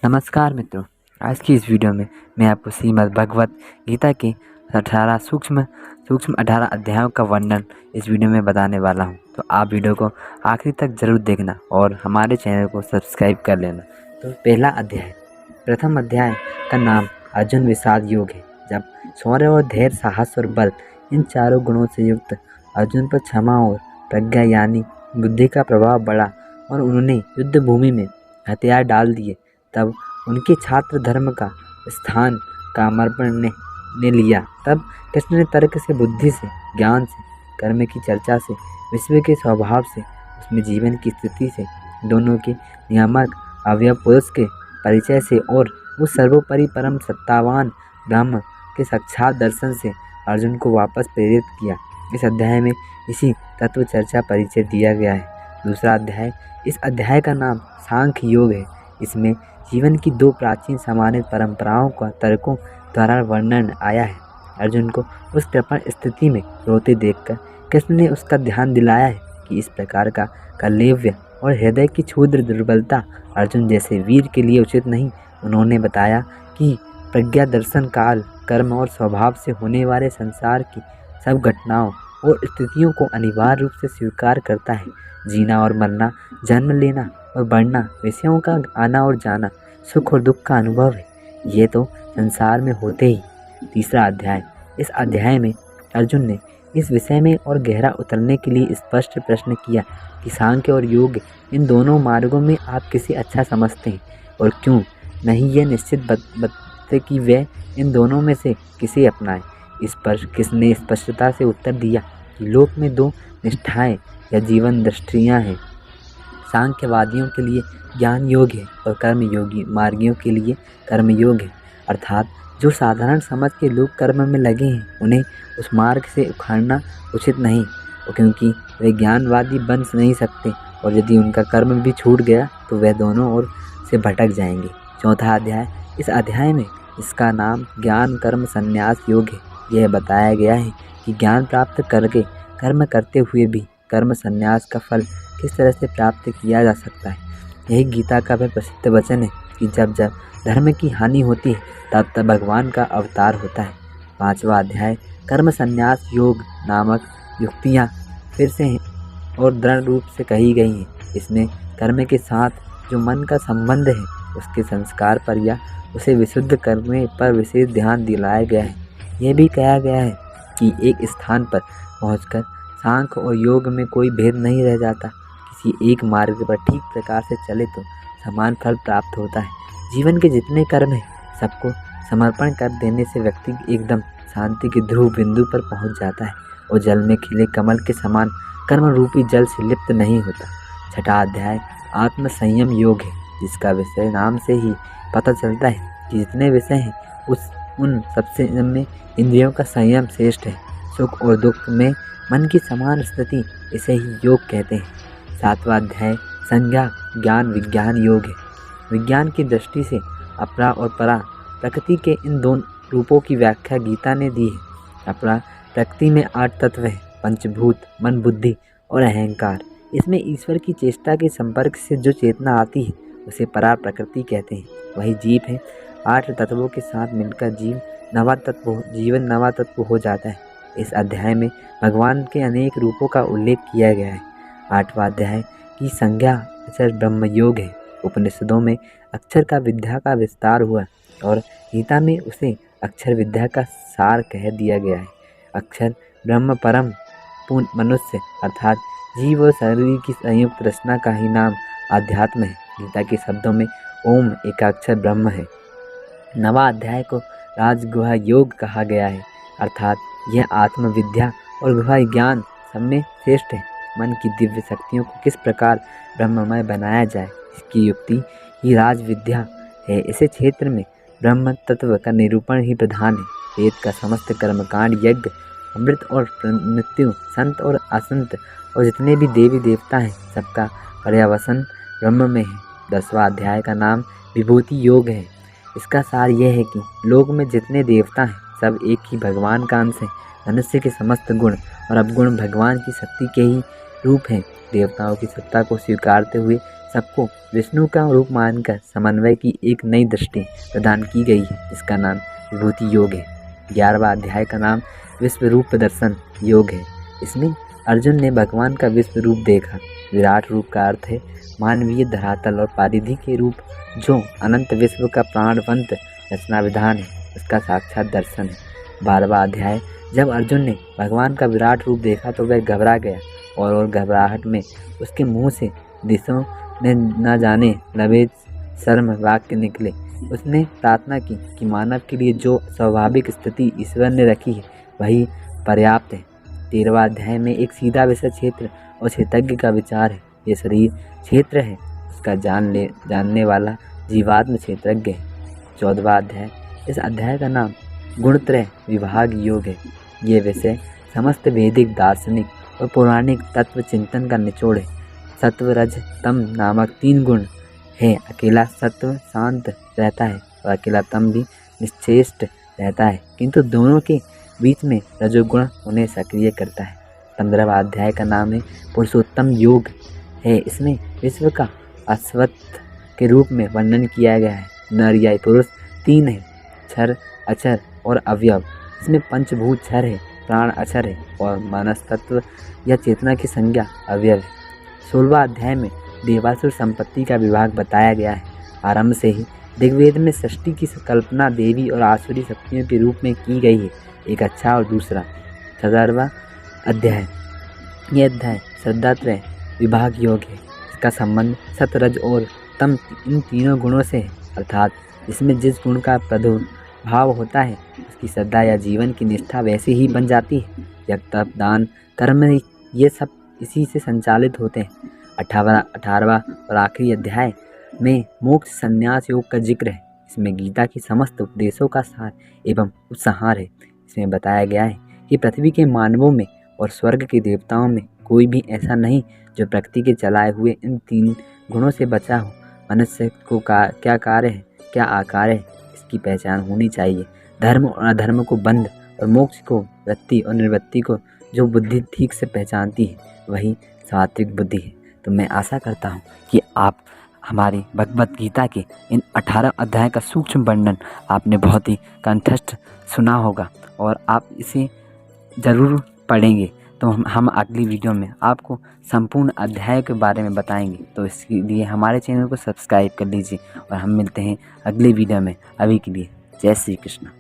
नमस्कार मित्रों। आज की इस वीडियो में मैं आपको श्रीमद् भगवत गीता के 18 सूक्ष्म 18 अध्यायों का वर्णन इस वीडियो में बताने वाला हूं। तो आप वीडियो को आखिरी तक जरूर देखना और हमारे चैनल को सब्सक्राइब कर लेना। तो पहला अध्याय, प्रथम अध्याय का नाम अर्जुन विषाद योग है। जब शौर्य और धैर्य, साहस और बल, इन चारों गुणों से युक्त अर्जुन पर क्षमा और प्रज्ञा यानी बुद्धि का प्रभाव बढ़ा और उन्होंने युद्ध भूमि में हथियार डाल दिए, तब उनके छात्र धर्म का स्थान कामर्पण ने लिया। तब कृष्ण ने तर्क से, बुद्धि से, ज्ञान से, कर्म की चर्चा से, विश्व के स्वभाव से, उसमें जीवन की स्थिति से, दोनों के नियामक अवयव पुरुष के परिचय से और उस सर्वोपरि परम सत्तावान ब्रह्म के साक्षात दर्शन से अर्जुन को वापस प्रेरित किया। इस अध्याय में इसी तत्व चर्चा परिचय दिया गया है। दूसरा अध्याय, इस अध्याय का नाम सांख्य योग है। इसमें जीवन की दो प्राचीन समानित परंपराओं का तर्कों द्वारा वर्णन आया है। अर्जुन को उस कृपण स्थिति में रोते देखकर कृष्ण ने उसका ध्यान दिलाया है कि इस प्रकार का कलेव्य और हृदय की क्षुद्र दुर्बलता अर्जुन जैसे वीर के लिए उचित नहीं। उन्होंने बताया कि प्रज्ञा दर्शन काल, कर्म और स्वभाव से होने वाले संसार की सब घटनाओं और स्थितियों को अनिवार्य रूप से स्वीकार करता है। जीना और मरना, जन्म लेना और बढ़ना, विषयों का आना और जाना, सुख और दुख का अनुभव है। ये तो संसार में होते ही। तीसरा अध्याय, इस अध्याय में अर्जुन ने इस विषय में और गहरा उतरने के लिए स्पष्ट प्रश्न किया कि सांख्य और योग, इन दोनों मार्गों में आप किसे अच्छा समझते हैं और क्यों नहीं ये निश्चित बताते कि वे इन दोनों में से किसे अपनाएं। इस पर किसने स्पष्टता से उत्तर दिया कि लोक में दो निष्ठाएं या जीवन दृष्टियाँ हैं। सांख्यवादियों के लिए ज्ञान योग है और कर्मयोगी मार्गियों के लिए कर्म योग है। अर्थात जो साधारण समझ के लोग कर्म में लगे हैं, उन्हें उस मार्ग से उखाड़ना उचित नहीं, क्योंकि वे ज्ञानवादी बन नहीं सकते और यदि उनका कर्म भी छूट गया तो वे दोनों ओर से भटक जाएंगे। चौथा अध्याय, इस अध्याय में इसका नाम ज्ञान कर्म संन्यास योग है। यह बताया गया है कि ज्ञान प्राप्त करके कर्म करते हुए भी कर्म संन्यास का फल किस तरह से प्राप्त किया जा सकता है। यही गीता का वह प्रसिद्ध वचन है कि जब जब धर्म की हानि होती है तब तब भगवान का अवतार होता है। पांचवा अध्याय, कर्म संन्यास योग नामक युक्तियाँ फिर से और दृढ़ रूप से कही गई हैं। इसमें कर्म के साथ जो मन का संबंध है, उसके संस्कार पर या उसे विशुद्ध करने पर विशेष ध्यान दिलाया गया है। यह भी कहा गया है कि एक स्थान पर पहुंचकर सांख्य और योग में कोई भेद नहीं रह जाता। किसी एक मार्ग पर ठीक प्रकार से चले तो समान फल प्राप्त होता है। जीवन के जितने कर्म हैं, सबको समर्पण कर देने से व्यक्ति एकदम शांति के ध्रुव बिंदु पर पहुंच जाता है और जल में खिले कमल के समान कर्म रूपी जल से लिप्त नहीं होता। छठा अध्याय, आत्म संयम योग है, जिसका विषय नाम से ही पता चलता है कि जितने विषय हैं उन सबसे में इंद्रियों का संयम श्रेष्ठ है। सुख और दुख में मन की समान स्थिति, इसे ही योग कहते हैं। सातवां अध्याय, संज्ञा ज्ञान विज्ञान योग है। विज्ञान की दृष्टि से अपरा और परा प्रकृति के इन दोनों रूपों की व्याख्या गीता ने दी है। अपरा प्रकृति में 8 तत्व हैं, पंचभूत, मन, बुद्धि और अहंकार। इसमें ईश्वर की चेष्टा के संपर्क से जो चेतना आती है उसे परा प्रकृति कहते हैं। वही जीव है। 8 तत्वों के साथ मिलकर जीवन नवा तत्व हो जाता है। इस अध्याय में भगवान के अनेक रूपों का उल्लेख किया गया है। 8वां अध्याय की संज्ञा अक्षर ब्रह्म योग है। उपनिषदों में अक्षर का विद्या का विस्तार हुआ और गीता में उसे अक्षर विद्या का सार कह दिया गया है। अक्षर ब्रह्म परम पूर्ण मनुष्य अर्थात जीव और शरीर की संयुक्त रचना का ही नाम आध्यात्म है। गीता के शब्दों में ओम एकाक्षर ब्रह्म है। 9वां अध्याय को राजगुहा योग कहा गया है, अर्थात यह आत्मविद्या और गुहा ज्ञान सब में श्रेष्ठ है। मन की दिव्य शक्तियों को किस प्रकार ब्रह्ममय बनाया जाए, इसकी युक्ति ही राज विद्या है। इस क्षेत्र में ब्रह्म तत्व का निरूपण ही प्रधान है। वेद का समस्त कर्मकांड, यज्ञ, अमृत और मृत्यु, संत और असंत और जितने भी देवी देवता हैं, सबका पर्यवसन ब्रह्म में है। 10वां अध्याय का नाम विभूति योग है। इसका सार यह है कि लोक में जितने देवता हैं, सब एक ही भगवान का अंश है। मनुष्य के समस्त गुण और अवगुण भगवान की शक्ति के ही रूप हैं। देवताओं की सत्ता को स्वीकारते हुए सबको विष्णु का रूप मानकर समन्वय की एक नई दृष्टि प्रदान की गई है, जिसका नाम विभूति योग है। 11वां अध्याय का नाम विश्व रूप प्रदर्शन योग है। इसमें अर्जुन ने भगवान का विश्व रूप देखा। विराट रूप का अर्थ है मानवीय धरातल और पारिधि के रूप, जो अनंत विश्व का प्राणवंत रचना विधान है, उसका साक्षात दर्शन है। 12वां अध्याय। जब अर्जुन ने भगवान का विराट रूप देखा तो वह घबरा गया और घबराहट में उसके मुंह से दिशों ने न जाने लबे शर्म वाक्य निकले। उसने प्रार्थना की कि मानव के लिए जो स्वाभाविक स्थिति ईश्वर ने रखी है वही पर्याप्त है। 13वां अध्याय में एक सीधा विषय क्षेत्र और क्षेत्रज्ञ का विचार है। ये शरीर क्षेत्र है, उसका जानने वाला जीवात्म क्षेत्रज्ञ है। 14वां अध्याय। इस अध्याय का नाम गुणत्रय विभाग योग है। ये विषय समस्त वैदिक दार्शनिक और पौराणिक तत्व चिंतन का निचोड़ है। सत्व रज तम नामक 3 गुण है। अकेला सत्व शांत रहता है और अकेला तम भी निश्चेष्ट रहता है, किंतु दोनों के बीच में रजोगुण उन्हें सक्रिय करता है। 15वां अध्याय का नाम है पुरुषोत्तम योग है। इसमें विश्व का अश्वत्थ के रूप में वर्णन किया गया है। नर या पुरुष 3 है, क्षर, अक्षर और अवयव। इसमें पंचभूत क्षर है, प्राण अक्षर है और मानस तत्व या चेतना की संज्ञा अवयव है। 16वां अध्याय में देवासुर संपत्ति का विभाग बताया गया है। आरंभ से ही ऋग्वेद में सृष्टि की कल्पना देवी और आसुरी शक्तियों के रूप में की गई है, एक अच्छा और दूसरा। 17वां अध्याय। यह अध्याय श्रद्धात्रय विभाग योग है। इसका संबंध सतरज और तम इन तीनों गुणों से है, अर्थात इसमें जिस गुण का प्रादुर्भाव होता है उसकी श्रद्धा या जीवन की निष्ठा वैसी ही बन जाती है। यज्ञ तप दान कर्म ये सब इसी से संचालित होते हैं। 18वां और आखिरी अध्याय में मोक्ष संन्यास योग का जिक्र है। इसमें गीता की समस्त उपदेशों का सार एवं उपसंहार है। इसमें बताया गया है कि पृथ्वी के मानवों में और स्वर्ग के देवताओं में कोई भी ऐसा नहीं जो प्रकृति के चलाए हुए इन 3 गुणों से बचा हो। मनुष्य को क्या कार्य है, क्या आकार है, इसकी पहचान होनी चाहिए। धर्म और अधर्म को बंध और मोक्ष को वृत्ति और निवृत्ति को जो बुद्धि ठीक से पहचानती है वही सात्विक बुद्धि है। तो मैं आशा करता हूँ कि आप हमारी भगवत गीता के इन 18 अध्याय का सूक्ष्म वर्णन आपने बहुत ही कंठस्थ सुना होगा और आप इसे ज़रूर पढ़ेंगे। तो हम अगली वीडियो में आपको संपूर्ण अध्याय के बारे में बताएंगे। तो इसके लिए हमारे चैनल को सब्सक्राइब कर लीजिए और हम मिलते हैं अगली वीडियो में। अभी के लिए जय श्री कृष्ण।